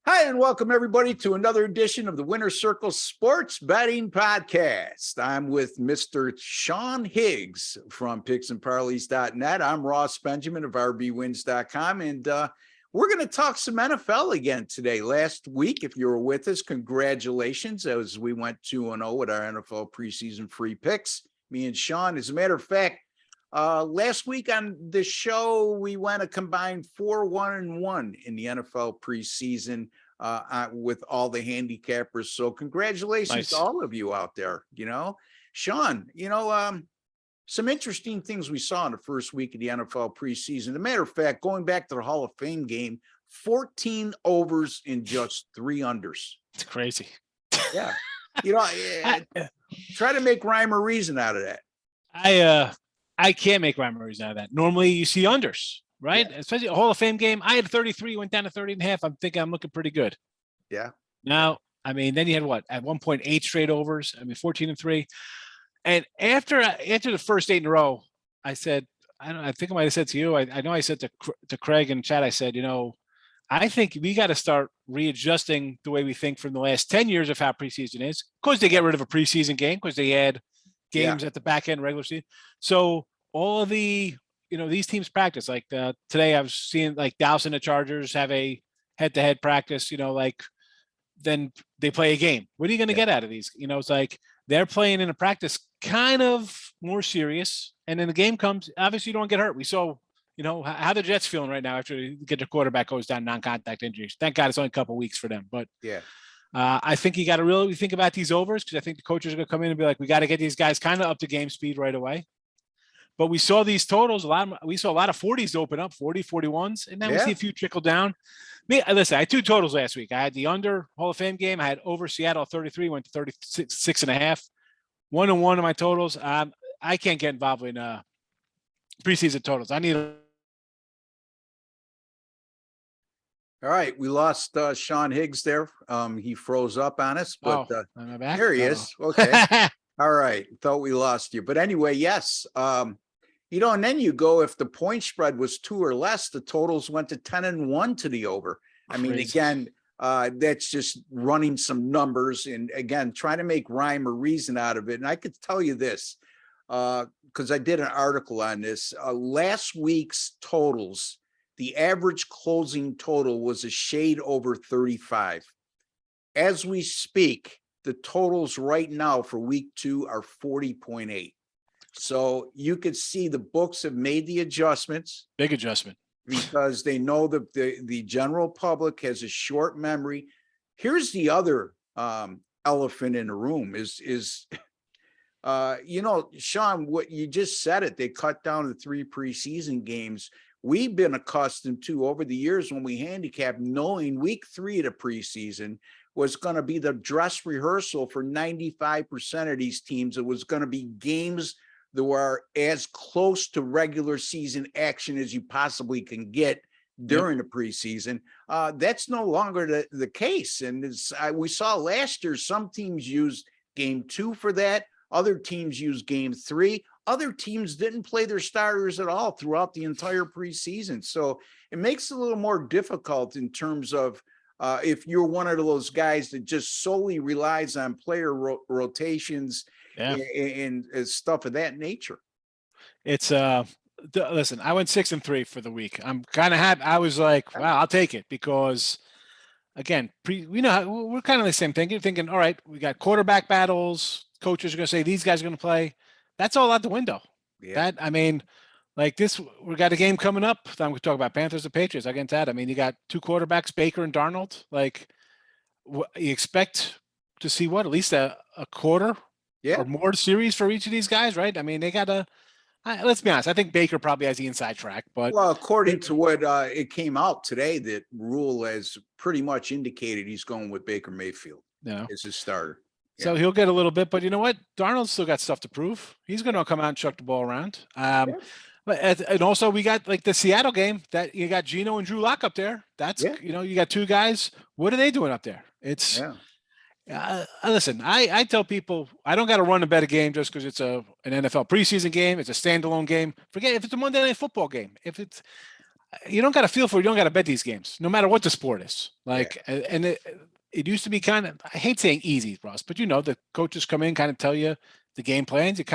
Hi, and welcome everybody to another edition of the Winner Circle Sports Betting Podcast. I'm with Mr. Sean Higgs from picksandparleys.net. I'm Ross Benjamin of rbwins.com, and we're going to talk some NFL again today. Last week, if you were with us, congratulations, as we went 2-0 with our NFL preseason free picks, me and Sean. As a matter of fact, last week on the show, we went a combined 4-1-1 in the NFL preseason with all the handicappers. So congratulations to all of you out there. Sean, some interesting things we saw in the first week of the NFL preseason. As a matter of fact, going back to the Hall of Fame game, 14 overs and just 3 unders. It's crazy. Yeah. Try to make rhyme or reason out of that. I can't make rhyme or reason out of that. Normally you see unders, right? Yeah. Especially a Hall of Fame game. I had 33, went down to 30.5. I'm thinking I'm looking pretty good. Yeah. Now, then you had what? At one point, 8 straight overs. 14-3. And after the first 8 in a row, I said, I think I might have said to you, I know I said to Craig in chat, I said, I think we got to start readjusting the way we think from the last 10 years of how preseason is. Of course, they get rid of a preseason game because they had games at the back end regular season. So all of the, these teams practice. Like today I was seeing like Dallas and the Chargers have a head-to-head practice, then they play a game. What are you going to get out of these? It's like they're playing in a practice kind of more serious. And then the game comes, obviously you don't get hurt. We saw, how the Jets feeling right now after they get their quarterback goes down non-contact injuries. Thank God it's only a couple of weeks for them. But yeah. I think you got to really think about these overs because I think the coaches are going to come in and be like, we got to get these guys kind of up to game speed right away. But we saw these totals, we saw a lot of 40s open up, 40, 41s, and now we see a few trickle down. Listen, I had 2 totals last week. I had the under Hall of Fame game. I had over Seattle 33, went to 36.5. 1-1 in my totals. I can't get involved in preseason totals. I need All right, we lost Sean Higgs there. He froze up on us, but there he is. Okay. All right. Thought we lost you. But anyway, yes. And then you go, if the point spread was 2 or less, the totals went to 10-1 to the over. Crazy. Again, that's just running some numbers and again, trying to make rhyme or reason out of it. And I could tell you this, because I did an article on this. Last week's totals, the average closing total was a shade over 35. As we speak, the totals right now for week 2 are 40.8. So you could see the books have made the adjustments. Big adjustment. Because they know that the general public has a short memory. Here's the other elephant in the room is Sean, what you just said it, they cut down to 3 preseason games. We've been accustomed to over the years when we handicap, knowing week 3 of the preseason was going to be the dress rehearsal for 95% of these teams. It was going to be games that were as close to regular season action as you possibly can get during the preseason. That's no longer the case. And we saw last year, some teams used game 2 for that. Other teams used game 3. Other teams didn't play their starters at all throughout the entire preseason. So it makes it a little more difficult in terms of if you're one of those guys that just solely relies on player rotations and stuff of that nature. It's listen, I went 6-3 for the week. I'm kind of happy. I was like, wow, I'll take it because again, we're kind of the same thinking, all right, we got quarterback battles. Coaches are going to say these guys are going to play. That's all out the window. Yeah. Like this, we got a game coming up. I'm going to talk about Panthers and Patriots. I get into that. You got 2 quarterbacks, Baker and Darnold. Like, you expect to see at least a quarter or more series for each of these guys, right? They got to. Let's be honest. I think Baker probably has the inside track, but according to what it came out today, that Rule has pretty much indicated he's going with Baker Mayfield as his starter. So he'll get a little bit, but you know what? Darnold's still got stuff to prove. He's going to come out and chuck the ball around. And also we got like the Seattle game that you got Geno and Drew Lock up there. That's, you got 2 guys. What are they doing up there? It's listen, I tell people I don't got to run a bet a game just because it's an NFL preseason game. It's a standalone game. Forget if it's a Monday Night Football game. If it's you don't got to feel for it. You don't got to bet these games, no matter what the sport is. Like, and it used to be kind of, I hate saying easy, Ross, but the coaches come in, kind of tell you the game plans. You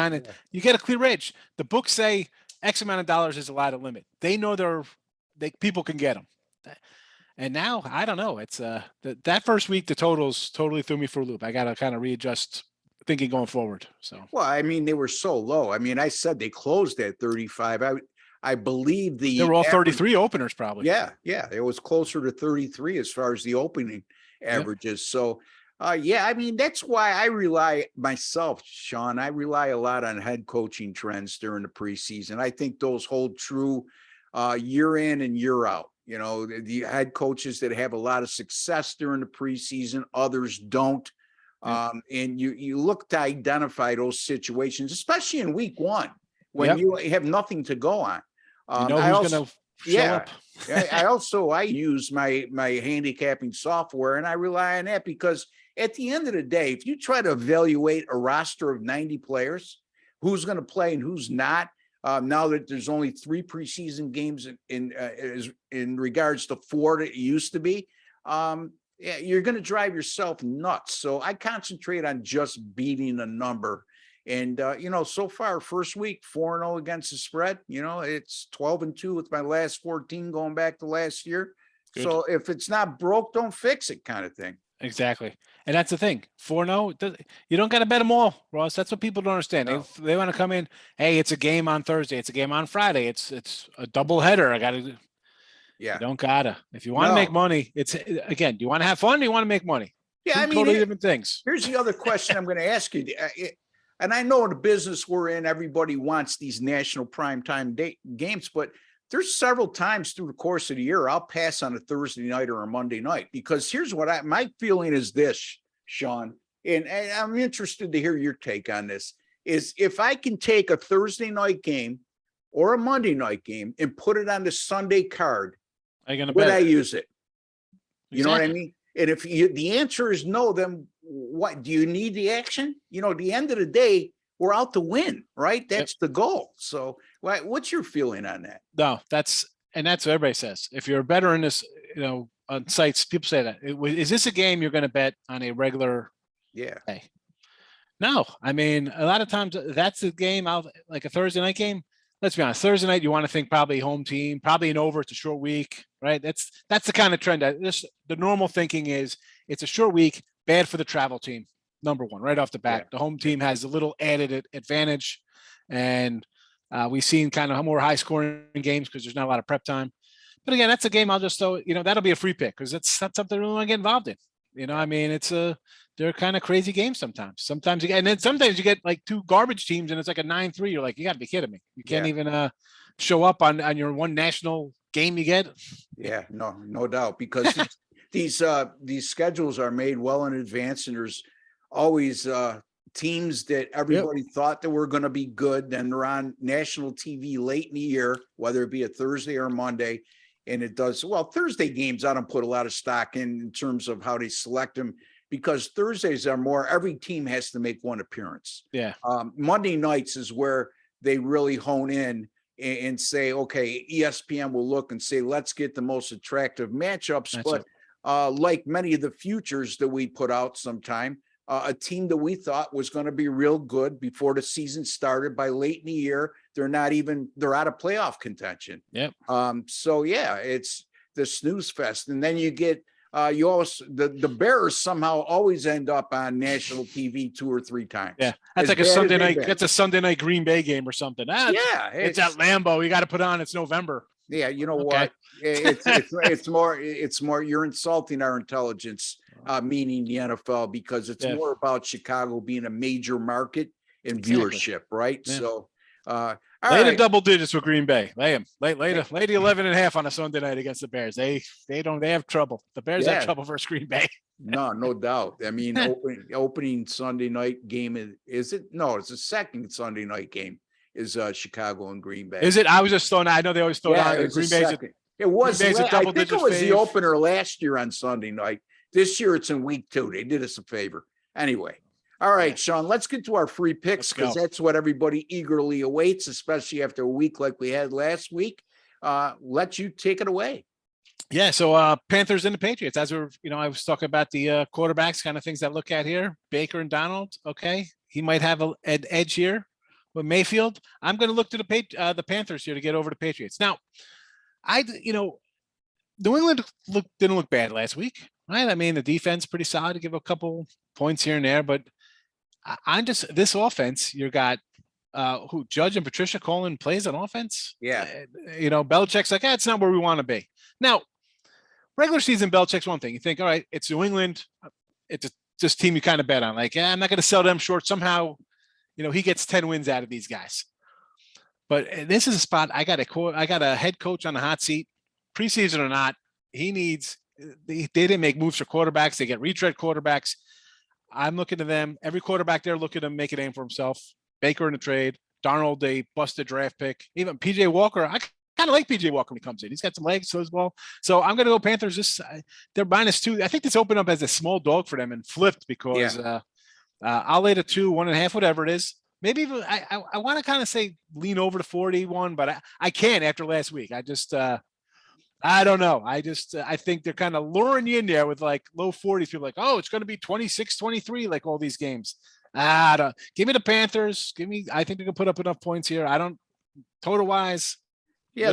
get a clear edge. The books say X amount of dollars is allowed to limit. They know people can get them. And now I don't know. It's that first week, the totals totally threw me for a loop. I got to kind of readjust thinking going forward. So, well, I mean, they were so low. I mean, I said they closed at 35. I believe they were all 33 openers probably. Yeah. It was closer to 33 as far as the opening averages. So, I mean, that's why I rely myself, Sean. I rely a lot on head coaching trends during the preseason. I think those hold true year in and year out. The head coaches that have a lot of success during the preseason, others don't. And you look to identify those situations, especially in week one when you have nothing to go on. Who's going to show up. I use my handicapping software, and I rely on that because at the end of the day, if you try to evaluate a roster of 90 players, who's going to play and who's not, now that there's only 3 preseason games in regards to 4 that it used to be, you're going to drive yourself nuts. So I concentrate on just beating a number. And, so far, first week, 4-0 against the spread. It's 12-2 with my last 14 going back to last year. Good. So if it's not broke, don't fix it kind of thing. Exactly. And that's the thing. 4-0, you don't got to bet them all, Ross. That's what people don't understand. No. They want to come in, hey, it's a game on Thursday. It's a game on Friday. It's a double header. I got to. Yeah. You don't gotta. If you want to make money, do you want to have fun or do you want to make money? Yeah, I mean, totally different things. Here's the other question I'm going to ask you. And I know in the business we're in, everybody wants these national primetime games, but there's several times through the course of the year I'll pass on a Thursday night or a Monday night, because here's what my feeling is this, Sean, and I'm interested to hear your take on this, is if I can take a Thursday night game or a Monday night game and put it on the Sunday card, would I use it? You know what I mean? And if the answer is no, then what do you need the action? At the end of the day, we're out to win, right? That's the goal. So what's your feeling on that? No, that's what everybody says. If you're better in this, on sites, people say that. Is this a game you're going to bet on a regular day? No, I mean, a lot of times that's the game like a Thursday night game. Let's be honest, Thursday night, you want to think probably home team, probably an over. It's a short week, right? That's the kind of trend. The normal thinking is it's a short week, bad for the travel team. Number one, right off the bat, the home team has a little added advantage, and we've seen kind of more high scoring games because there's not a lot of prep time. But again, that's a game I'll just throw. That'll be a free pick because it's not something I really want to get involved in. I mean, they're kind of crazy games sometimes. Sometimes you get like 2 garbage teams and it's like a 9-3. You're like, you got to be kidding me. You can't even show up on your one national game you get. Yeah, no doubt, because these schedules are made well in advance, and there's always teams that everybody thought that were going to be good. Then they're on national TV late in the year, whether it be a Thursday or Monday. And it does well. Thursday games, I don't put a lot of stock in terms of how they select them, because Thursdays are more, every team has to make one appearance. Yeah. Monday nights is where they really hone in and say, okay, ESPN will look and say, let's get the most attractive matchups. Like many of the futures that we put out sometime, a team that we thought was going to be real good before the season started, by late in the year, they're out of playoff contention. Yep. It's the snooze fest. And then you get, the Bears somehow always end up on national TV 2 or 3 times. Yeah. That's like a Sunday night. That's a Sunday night Green Bay game or something. It's at Lambeau. You got to put on, it's November. Yeah. You know what? It's more, you're insulting our intelligence, meaning the NFL, because it's more about Chicago being a major market and viewership. Right. Yeah. So, lay the double digits with Green Bay. Lay them. Lay the 11.5 on a Sunday night against the Bears. They have trouble. The Bears have trouble versus Green Bay. No doubt. I mean, opening Sunday night game is it? No, it's the second Sunday night game is Chicago and Green Bay. Is it? I was just throwing. I know they always throw out Green Bay's. It was. I think it was the opener last year on Sunday night. This year it's in week 2. They did us a favor. Anyway. All right, Sean, let's get to our free picks, because that's what everybody eagerly awaits, especially after a week like we had last week. let you take it away. Yeah, so Panthers and the Patriots. As we're, I was talking about the quarterbacks, kind of things I look at here. Baker and Donald. Okay, he might have an edge here. But Mayfield, I'm going to look to the Panthers here to get over the Patriots. Now, New England didn't look bad last week, right? I mean, the defense pretty solid to give a couple points here and there, but I'm just this offense. You got who Judge and Patricia calling plays on offense. Yeah, Belichick's like, it's not where we want to be. Now, regular season Belichick's one thing. You think, all right, it's New England. It's this team you kind of bet on. Like, I'm not going to sell them short. Somehow, he gets 10 wins out of these guys. But this is a spot I got a head coach on the hot seat, preseason or not. They didn't make moves for quarterbacks. They get retread quarterbacks. I'm looking to them. Every quarterback there looking to make a name for himself. Baker in the trade. Darnold, they busted draft pick. Even PJ Walker. I kind of like PJ Walker when he comes in. He's got some legs so as well. So I'm going to go Panthers. They're -2. I think this opened up as a small dog for them and flipped because I'll lay the 2, 1.5, whatever it is. Maybe even, I want to kind of say lean over to 41, but I can't after last week. I just I don't know. I think they're kind of luring you in there with like low 40s. People like, oh, it's going to be 26-23, like all these games. Give me the Panthers. I think they can put up enough points here. I don't total wise. Yeah,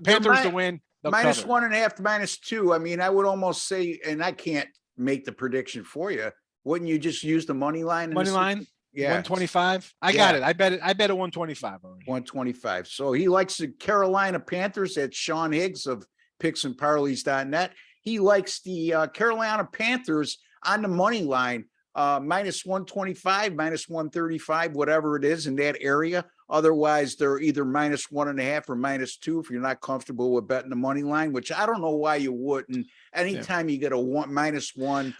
Panthers to win. -1.5, -2. I mean, I would almost say, and I can't make the prediction for you. Wouldn't you just use the money line? Money line? Yeah. 125. I got it. I bet at 125 already. 125. So he likes the Carolina Panthers. That's Sean Higgs of picksandparleys.net. He likes the Carolina Panthers on the money line, -125, -135, whatever it is in that area. Otherwise, they're either -1.5 or -2 if you're not comfortable with betting the money line, which I don't know why you wouldn't. Anytime you get a -1,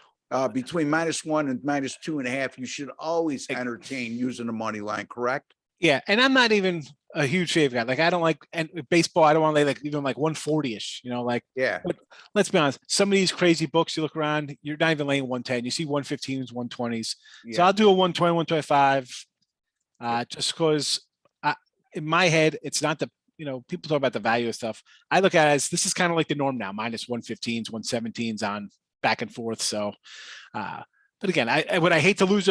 between -1 and -2.5, you should always entertain using the money line, correct? Yeah, and I'm not even a huge favorite guy. Like I don't like and baseball. I don't want to lay like even like 140ish. Yeah. But let's be honest. Some of these crazy books you look around, you're not even laying 110. You see 115s, 120s. Yeah. So I'll do a 120, 125. Just because in my head, it's not the people talk about the value of stuff. I look at it as this is kind of like the norm now. -115s, 117s on back and forth. So, but again, I hate to lose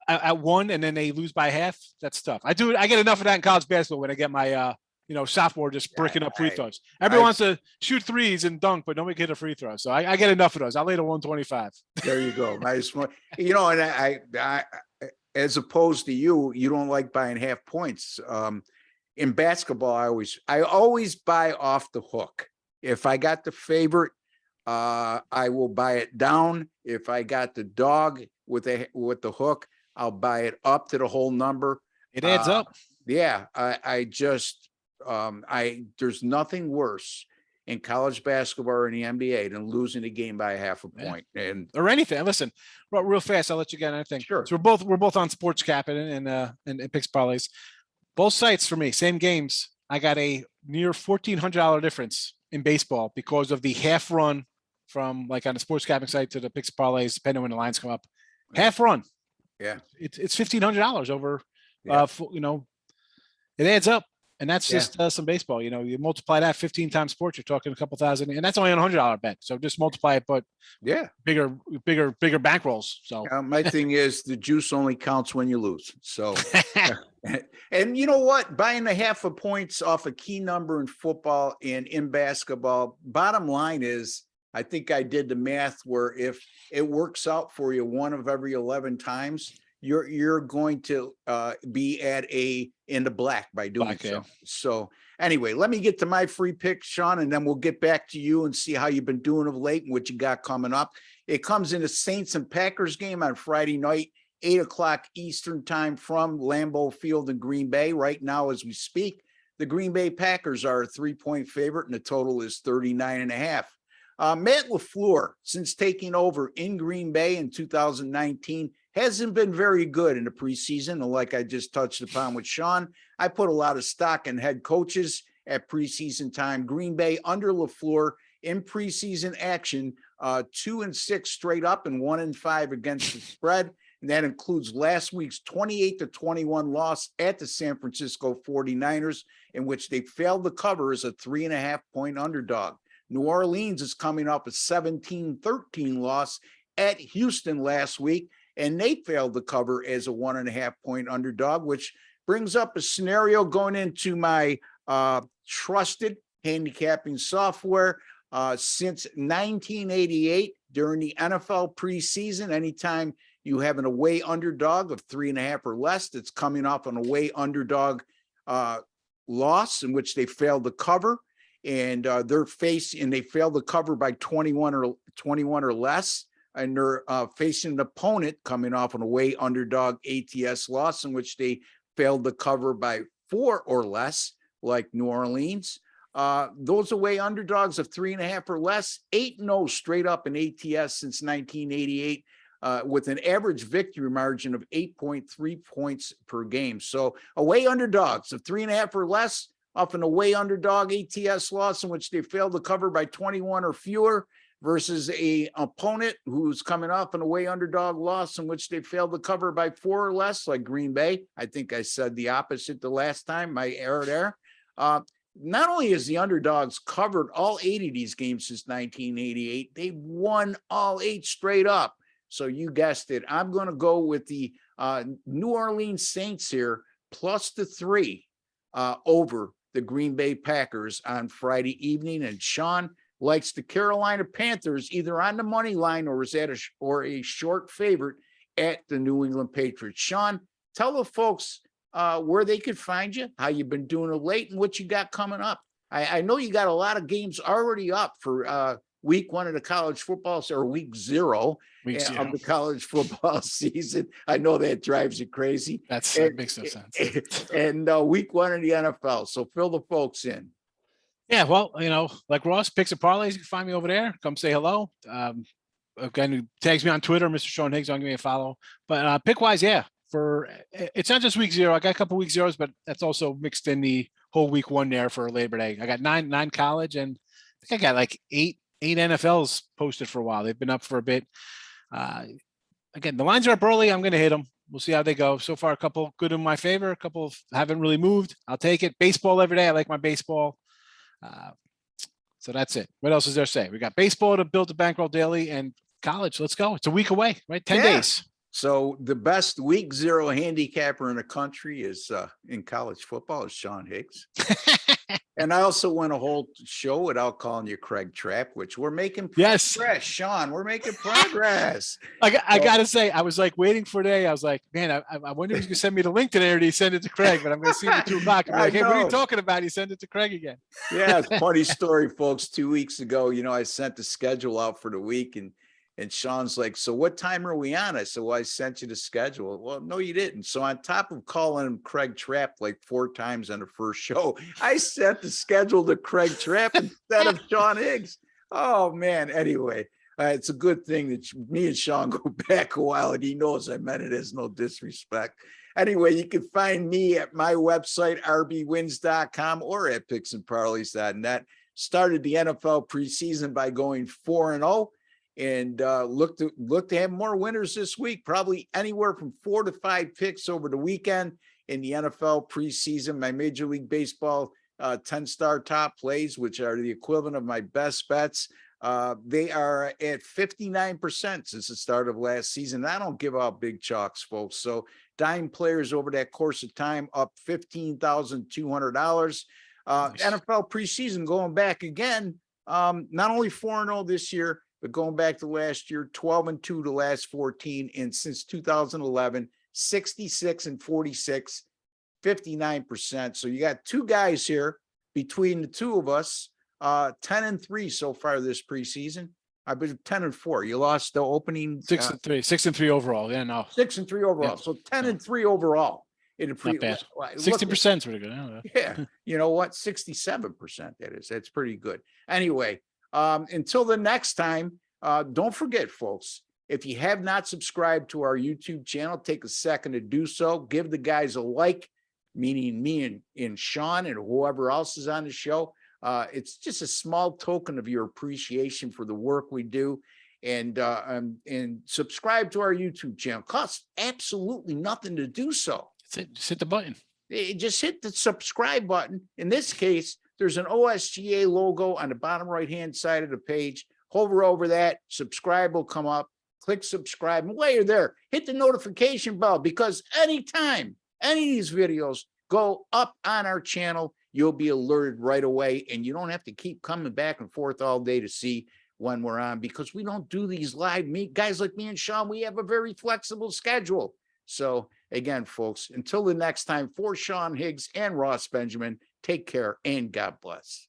at 1 and then they lose by half. That's tough. I get enough of that in college basketball when I get my sophomore just bricking up free throws. Everyone wants to shoot threes and dunk, but nobody can hit a free throw. So I get enough of those. I'll lay to 125. There you go. -1. And I as opposed to you don't like buying half points. In basketball, I always buy off the hook. If I got the favorite, I will buy it down. If I got the dog with the hook, I'll buy it up to the whole number. It adds up. Yeah. There's nothing worse in college basketball or in the NBA than losing a game by half a point or anything. Listen, real fast. I'll let you get anything. Sure. So we're both on Sports Cap and Picks Parlays. Both sites for me, same games. I got a near $1,400 difference in baseball because of the half run from like on the Sports Capping site to the Picks Parlays, depending on when the lines come up. Half run. Yeah. It's $1,500 over, it adds up. And that's just some baseball. You multiply that 15 times sports, you're talking a couple thousand, and that's only a $100 bet. So just multiply it, but bigger bankrolls. So my thing is the juice only counts when you lose. So, and you know what? Buying the half a points off a key number in football and in basketball. Bottom line is, I think I did the math where if it works out for you 1 of every 11 times, you're going to be in the black by doing so. Yeah. So anyway, let me get to my free pick, Sean, and then we'll get back to you and see how you've been doing of late and what you got coming up. It comes in a Saints and Packers game on Friday night, 8:00 Eastern time from Lambeau Field in Green Bay. Right now, as we speak, the Green Bay Packers are a 3-point favorite and the total is 39.5. Matt LaFleur, since taking over in Green Bay in 2019, hasn't been very good in the preseason. And like I just touched upon with Sean, I put a lot of stock in head coaches at preseason time. Green Bay under LaFleur in preseason action, 2-6 straight up and 1-5 against the spread. And that includes last week's 28-21 loss at the San Francisco 49ers, in which they failed to cover as a 3.5-point underdog. New Orleans is coming off a 17-13 loss at Houston last week, and they failed to cover as a 1.5-point underdog, which brings up a scenario going into my trusted handicapping software. Since 1988, during the NFL preseason, anytime you have an away underdog of 3.5 or less that's coming off an away underdog loss in which they failed to cover, and they failed to cover by 21 or less, and they're facing an opponent coming off an away underdog ATS loss in which they failed to cover by 4 or less, like New Orleans. Those away underdogs of 3.5 or less, 8-0 straight up in ATS since 1988, with an average victory margin of 8.3 points per game. So away underdogs of 3.5 or less off an away underdog ATS loss in which they failed to cover by 21 or fewer, versus a opponent who's coming off an away underdog loss in which they failed to cover by 4 or less, like Green Bay. I think I said the opposite the last time, my error there. Not only has the underdogs covered all 8 of these games since 1988, they've won all 8 straight up. So you guessed it. I'm going to go with the New Orleans Saints here, plus the 3 over the Green Bay Packers on Friday evening. And Sean likes the Carolina Panthers either on the money line or is at a short favorite at the New England Patriots. Sean, tell the folks where they could find you, how you've been doing of late, and what you got coming up. I know you got a lot of games already up for week 1 of the college football, or week 0 of the college football season. I know that drives you crazy. That makes no sense. And week 1 of the NFL. So fill the folks in. Yeah, well, like Ross, Picks and Parlays, you can find me over there. Come say hello. Again, tags me on Twitter, Mr. Sean Higgs. I'll give me a follow. But pick-wise, yeah. It's not just week 0. I got a couple week 0s, but that's also mixed in the whole week 1 there for Labor Day. I got nine college, and I think I got like eight NFLs posted for a while. They've been up for a bit. Again, the lines are up early. I'm going to hit them. We'll see how they go. So far, a couple good in my favor. A couple haven't really moved. I'll take it. Baseball every day. I like my baseball. So that's it. What else is there to say? We got baseball to build the bankroll daily, and college. Let's go. It's a week away, right? 10 days. So the best week 0 handicapper in the country is in college football is Sean Higgs. And I also went a whole show without calling you Craig Trapp, which we're making progress. Yes, Sean, we're making progress. I got to say, I was like waiting for a day. I was like, man, I wonder if he's going to send me the link today or did he send it to Craig? But I'm going to see it at 2 o'clock. I'm like, hey, what are you talking about? He sent it to Craig again. Yeah, it's a funny story, folks. 2 weeks ago, I sent the schedule out for the week, and Sean's like, so what time are we on? I said, well, I sent you the schedule. Well, no, you didn't. So on top of calling him Craig Trapp like 4 times on the first show, I sent the schedule to Craig Trapp instead of Sean Higgs. Oh, man. Anyway, it's a good thing that me and Sean go back a while, and he knows I meant it as no disrespect. Anyway, you can find me at my website, rbwins.com, or at picksandparleys.net. Started the NFL preseason by going 4-0. And look to have more winners this week, probably anywhere from 4 to 5 picks over the weekend in the NFL preseason. My Major League Baseball 10-star top plays, which are the equivalent of my best bets, they are at 59% since the start of last season. I don't give out big chalks, folks. So dime players over that course of time up $15,200. Nice. NFL preseason going back again, not only 4-0 this year, but going back to last year, 12-2 to last 14, and since 2011, 66-46, 59%. So you got 2 guys here between the 2 of us, 10-3 so far this preseason. I've been 10-4. You lost the opening 6-3 overall. Yeah, no, 6-3 overall. Yeah. So 10-3 overall. Not bad. 60% is pretty good. Yeah, you know what? 67%. That's pretty good. Anyway. Until the next time, don't forget, folks, if you have not subscribed to our YouTube channel, take a second to do so. Give the guys a like, meaning me and Sean and whoever else is on the show. It's just a small token of your appreciation for the work we do. and subscribe to our YouTube channel. Costs absolutely nothing to do so. That's it. Just hit the button. Just hit the subscribe button. In this case, there's an OSGA logo on the bottom right-hand side of the page. Hover over that, subscribe will come up. Click subscribe, and while you're there, hit the notification bell, because anytime any of these videos go up on our channel, you'll be alerted right away, and you don't have to keep coming back and forth all day to see when we're on, because we don't do these live meet. Guys like me and Sean, we have a very flexible schedule. So again, folks, until the next time, for Sean Higgs and Ross Benjamin, take care and God bless.